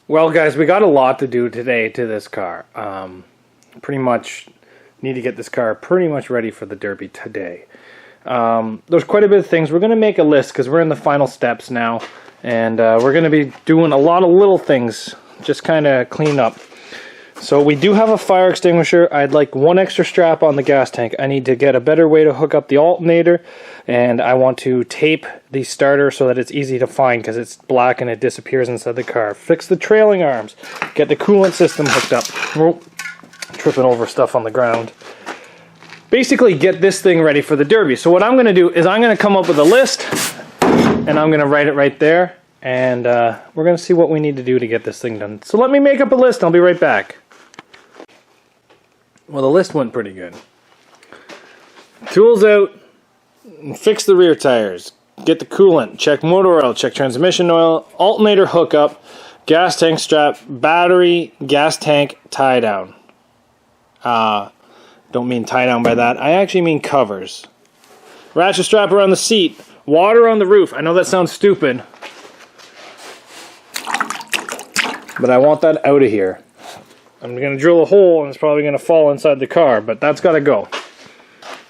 Well, guys, we got a lot to do today to this car. Pretty much need to get this car pretty much ready for the Derby today. There's quite a bit of things. We're going to make a list because we're in the final steps now. And we're going to be doing a lot of little things, just kind of clean up. So we do have a fire extinguisher. I'd like one extra strap on the gas tank. I need to get a better way to hook up the alternator, and I want to tape the starter so that it's easy to find because it's black and it disappears inside the car. Fix the trailing arms. Get the coolant system hooked up. Oh, tripping over stuff on the ground. Basically get this thing ready for the Derby. So what I'm going to do is I'm going to come up with a list, and I'm going to write it right there, and we're going to see what we need to do to get this thing done. So let me make up a list. I'll be right back. Well, the list went pretty good. Tools out, fix the rear tires, get the coolant, check motor oil, check transmission oil, alternator hookup, gas tank strap, battery, gas tank tie down. Don't mean tie down by that. I actually mean covers. Ratchet strap around the seat, water on the roof. I know that sounds stupid, but I want that out of here. I'm going to drill a hole and it's probably going to fall inside the car, but that's got to go.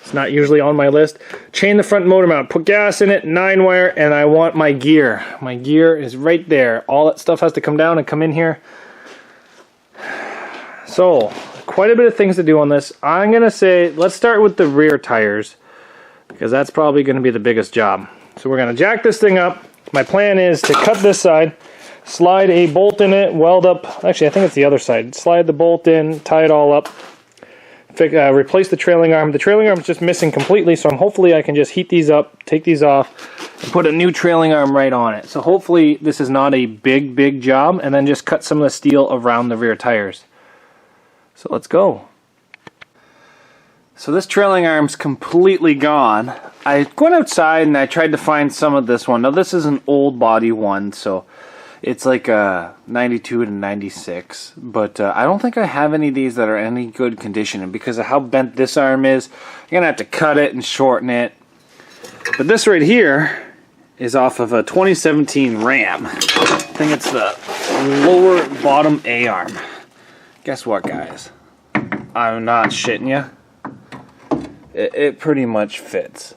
It's not usually on my list. Chain the front motor mount, put gas in it, 9-wire, and I want my gear. My gear is right there. All that stuff has to come down and come in here. So, quite a bit of things to do on this. I'm going to say, let's start with the rear tires, because that's probably going to be the biggest job. So we're going to jack this thing up. My plan is to cut this side, slide a bolt in it, weld up, actually I think it's the other side, slide the bolt in, tie it all up, replace the trailing arm. The trailing arm is just missing completely, so hopefully I can just heat these up, take these off, and put a new trailing arm right on it. So hopefully this is not a big job, and then just cut some of the steel around the rear tires. So let's go. So this trailing arm's completely gone. I went outside and I tried to find some of this one. Now this is an old body one, so it's like a 92 to 96, but I don't think I have any of these that are any good condition. And because of how bent this arm is, I'm going to have to cut it and shorten it. But this right here is off of a 2017 Ram. I think it's the lower bottom A-arm. Guess what, guys? I'm not shitting you. It pretty much fits.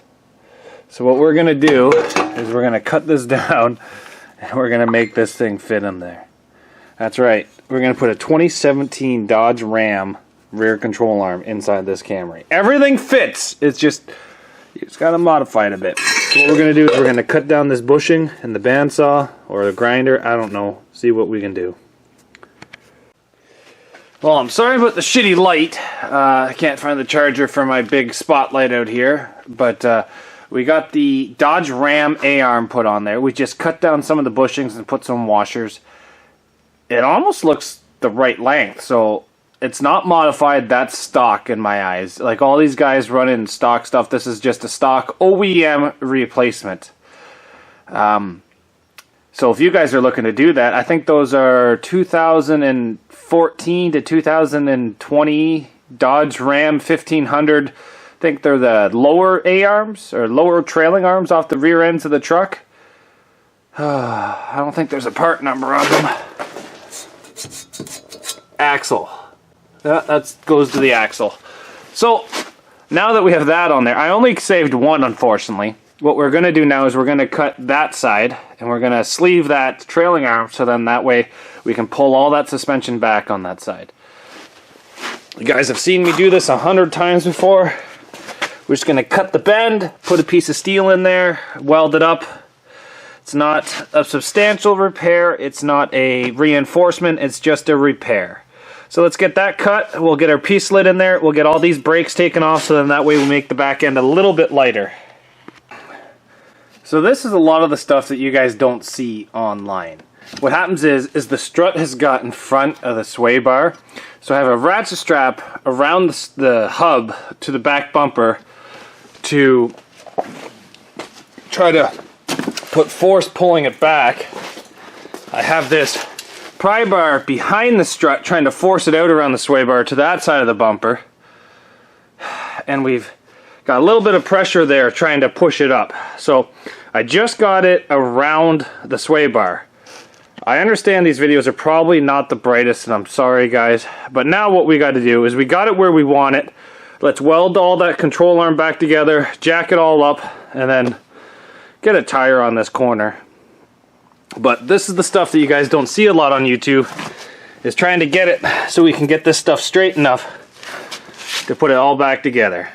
So what we're going to do is we're going to cut this down, and we're going to make this thing fit in there. That's right. We're going to put a 2017 Dodge Ram rear control arm inside this Camry. Everything fits. It's just, you just got to modify it a bit. So what we're going to do is we're going to cut down this bushing and the bandsaw or the grinder. I don't know. See what we can do. Well, I'm sorry about the shitty light. I can't find the charger for my big spotlight out here, but we got the Dodge Ram A-arm put on there. We just cut down some of the bushings and put some washers. It almost looks the right length, so it's not modified. That's stock in my eyes. Like all these guys running stock stuff, this is just a stock OEM replacement. So if you guys are looking to do that, I think those are 2014 to 2020 Dodge Ram 1500. I think they're the lower A-arms or lower trailing arms off the rear ends of the truck. I don't think there's a part number on them. Axle. That goes to the axle. So now that we have that on there, I only saved one, unfortunately. What we're going to do now is we're going to cut that side and we're going to sleeve that trailing arm, so then that way we can pull all that suspension back on that side. You guys have seen me do this 100 times before. We're just going to cut the bend, put a piece of steel in there, weld it up. It's not a substantial repair, it's not a reinforcement, it's just a repair. So let's get that cut, we'll get our piece lid in there, we'll get all these brakes taken off, so then that way we make the back end a little bit lighter. So this is a lot of the stuff that you guys don't see online. What happens is the strut has got in front of the sway bar. So I have a ratchet strap around the hub to the back bumper to try to put force pulling it back. I have this pry bar behind the strut trying to force it out around the sway bar to that side of the bumper. And we've got a little bit of pressure there trying to push it up. So I just got it around the sway bar. I understand these videos are probably not the brightest, and I'm sorry guys, but now what we got to do is we got it where we want it. Let's weld all that control arm back together, jack it all up, and then get a tire on this corner. But this is the stuff that you guys don't see a lot on YouTube, is trying to get it so we can get this stuff straight enough to put it all back together.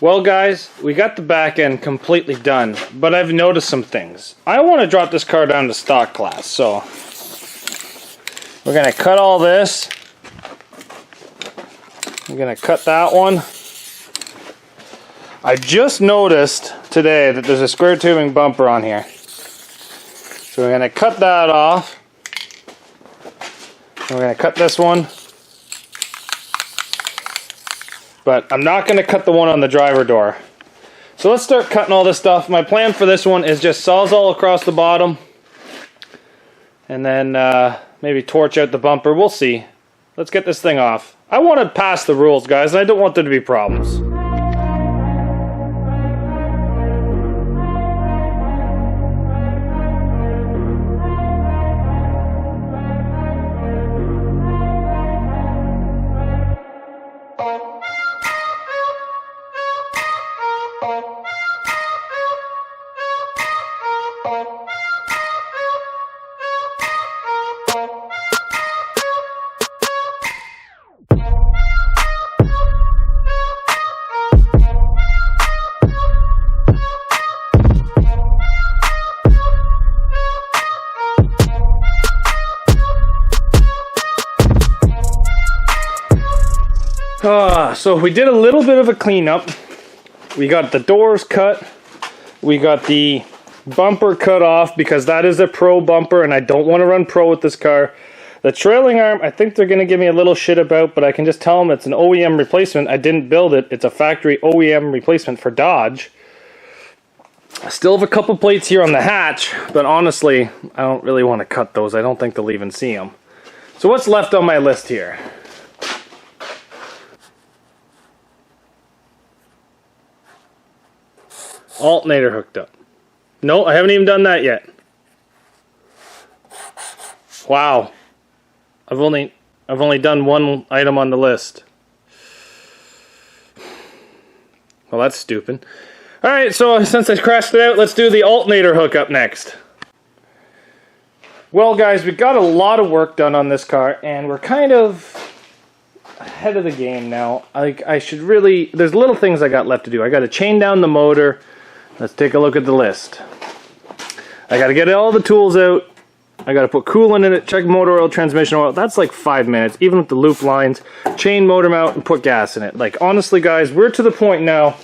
Well guys, we got the back end completely done, but I've noticed some things. I want to drop this car down to stock class, so we're going to cut all this. I'm going to cut that one. I just noticed today that there's a square tubing bumper on here. So we're going to cut that off. And we're going to cut this one. But I'm not going to cut the one on the driver door. So let's start cutting all this stuff. My plan for this one is just Sawzall across the bottom. And then maybe torch out the bumper. We'll see. Let's get this thing off. I want to pass the rules, guys, and I don't want there to be problems. So we did a little bit of a cleanup. We got the doors cut. We got the bumper cut off because that is a pro bumper and I don't want to run pro with this car. The trailing arm, I think they're going to give me a little shit about, but I can just tell them it's an OEM replacement. I didn't build it. It's a factory OEM replacement for Dodge. I still have a couple plates here on the hatch, but honestly, I don't really want to cut those. I don't think they'll even see them. So what's left on my list here? Alternator hooked up. No, I haven't even done that yet. Wow. I've only done one item on the list. Well, that's stupid. Alright, so since I crashed it out, let's do the alternator hookup next. Well guys, we got a lot of work done on this car, and we're kind of ahead of the game now. I should really, there's little things I got left to do. I got to chain down the motor. Let's take a look at the list. I got to get all the tools out. I got to put coolant in it, check motor oil, transmission oil. That's like 5 minutes, even with the loop lines. Chain motor mount and put gas in it. Like honestly guys, we're to the point now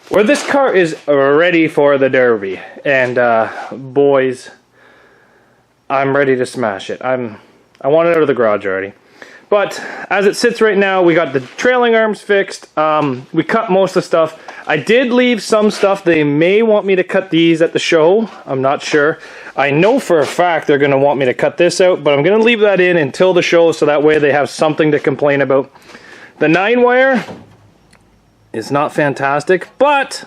where this car is ready for the Derby. And boys, I'm ready to smash it. I want it out of the garage already. But as it sits right now, we got the trailing arms fixed. We cut most of the stuff. I did leave some stuff. They may want me to cut these at the show. I'm not sure. I know for a fact they're going to want me to cut this out, but I'm going to leave that in until the show so that way they have something to complain about. The 9-wire is not fantastic, but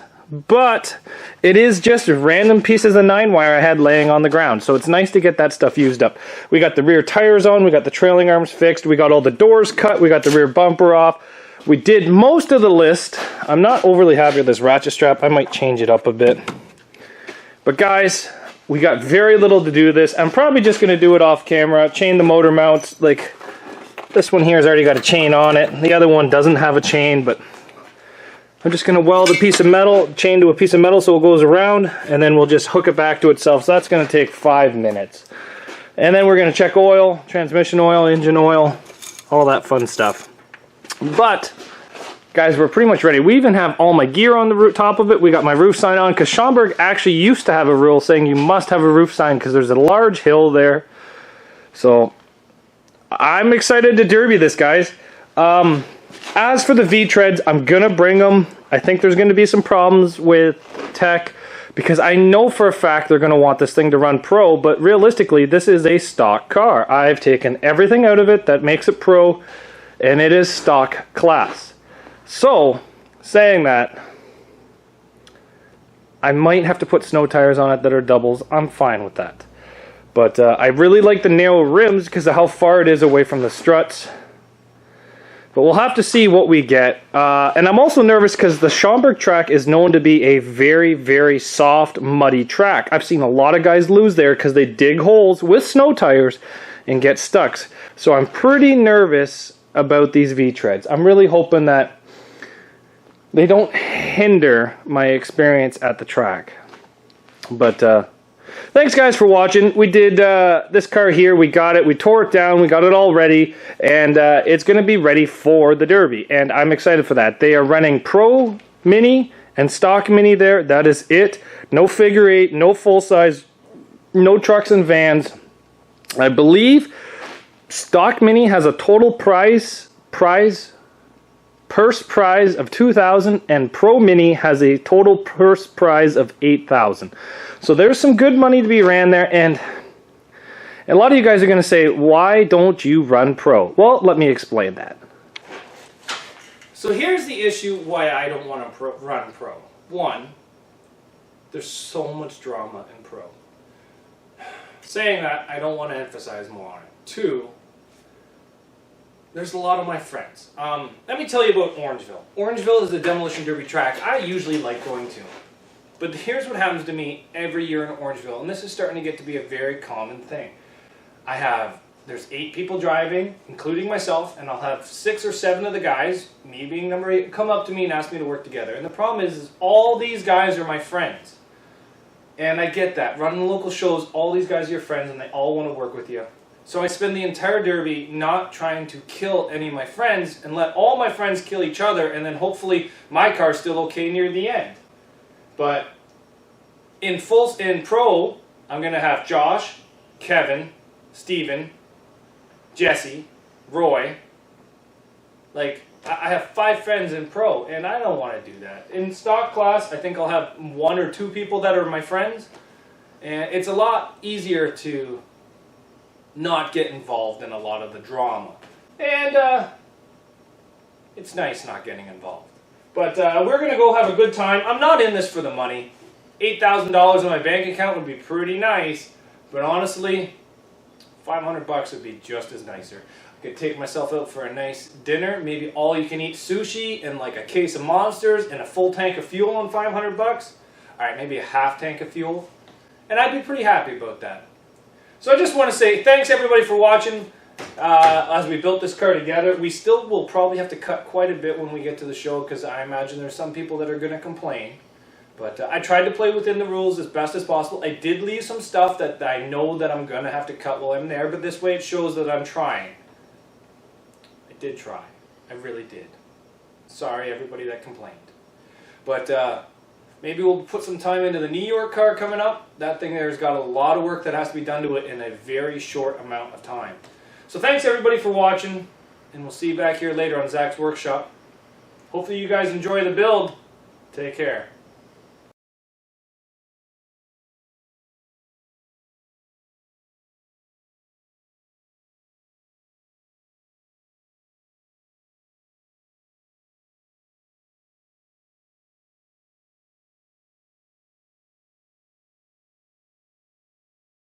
it is just random pieces of 9-wire I had laying on the ground, so it's nice to get that stuff used up. We got the rear tires on, we got the trailing arms fixed, we got all the doors cut, we got the rear bumper off. We did most of the list. I'm not overly happy with this ratchet strap. I might change it up a bit. But guys, we got very little to do this. I'm probably just going to do it off camera, chain the motor mounts. Like this one here has already got a chain on it. The other one doesn't have a chain, but I'm just going to weld a piece of metal, chain to a piece of metal so it goes around, and then we'll just hook it back to itself. So that's going to take 5 minutes. And then we're going to check oil, transmission oil, engine oil, all that fun stuff. But, guys, we're pretty much ready. We even have all my gear on the top of it. We got my roof sign on, because Schaumburg actually used to have a rule saying you must have a roof sign because there's a large hill there. So, I'm excited to derby this, guys. As for the V-treads, I'm going to bring them. I think there's going to be some problems with tech, because I know for a fact they're going to want this thing to run pro, but realistically, this is a stock car. I've taken everything out of it that makes it pro, and it is stock class. So, saying that, I might have to put snow tires on it that are doubles. I'm fine with that. But I really like the narrow rims because of how far it is away from the struts. But we'll have to see what we get. And I'm also nervous because the Schaumburg track is known to be a very, very soft, muddy track. I've seen a lot of guys lose there because they dig holes with snow tires and get stuck. So I'm pretty nervous about these V-treads. I'm really hoping that they don't hinder my experience at the track. But thanks guys for watching. We did this car here. We got it. We tore it down. We got it all ready. And it's going to be ready for the Derby. And I'm excited for that. They are running Pro Mini and Stock Mini there. That is it. No figure eight. No full size. No trucks and vans. I believe Stock Mini has a total purse prize of $2,000, and Pro Mini has a total purse prize of $8,000. So there's some good money to be ran there, and a lot of you guys are going to say, why don't you run Pro? Well, let me explain that. So here's the issue why I don't want to run Pro. One, there's so much drama in Pro. Saying that, I don't want to emphasize more on it. Two, there's a lot of my friends. Let me tell you about Orangeville. Orangeville is a demolition derby track I usually like going to. But here's what happens to me every year in Orangeville, and this is starting to get to be a very common thing. There's 8 people driving, including myself, and I'll have 6 or 7 of the guys, me being number 8, come up to me and ask me to work together. And the problem is all these guys are my friends. And I get that. Running local shows, all these guys are your friends, and they all want to work with you. So I spend the entire derby not trying to kill any of my friends and let all my friends kill each other, and then hopefully my car's still okay near the end. But in Pro, I'm going to have Josh, Kevin, Steven, Jesse, Roy. Like, I have 5 friends in Pro, and I don't want to do that. In stock class, I think I'll have 1 or 2 people that are my friends, and it's a lot easier to not get involved in a lot of the drama. And it's nice not getting involved. But we're going to go have a good time. I'm not in this for the money. $8,000 in my bank account would be pretty nice, but honestly, $500 would be just as nicer. I could take myself out for a nice dinner, maybe all you can eat sushi and like a case of Monsters and a full tank of fuel on $500. Alright, maybe a half tank of fuel. And I'd be pretty happy about that. So I just want to say thanks everybody for watching as we built this car together. We still will probably have to cut quite a bit when we get to the show because I imagine there's some people that are going to complain. But I tried to play within the rules as best as possible. I did leave some stuff that I know that I'm going to have to cut while I'm there, but this way it shows that I'm trying. I did try. I really did. Sorry everybody that complained. But maybe we'll put some time into the New York car coming up. That thing there's got a lot of work that has to be done to it in a very short amount of time. So thanks everybody for watching, and we'll see you back here later on Zach's Workshop. Hopefully you guys enjoy the build. Take care.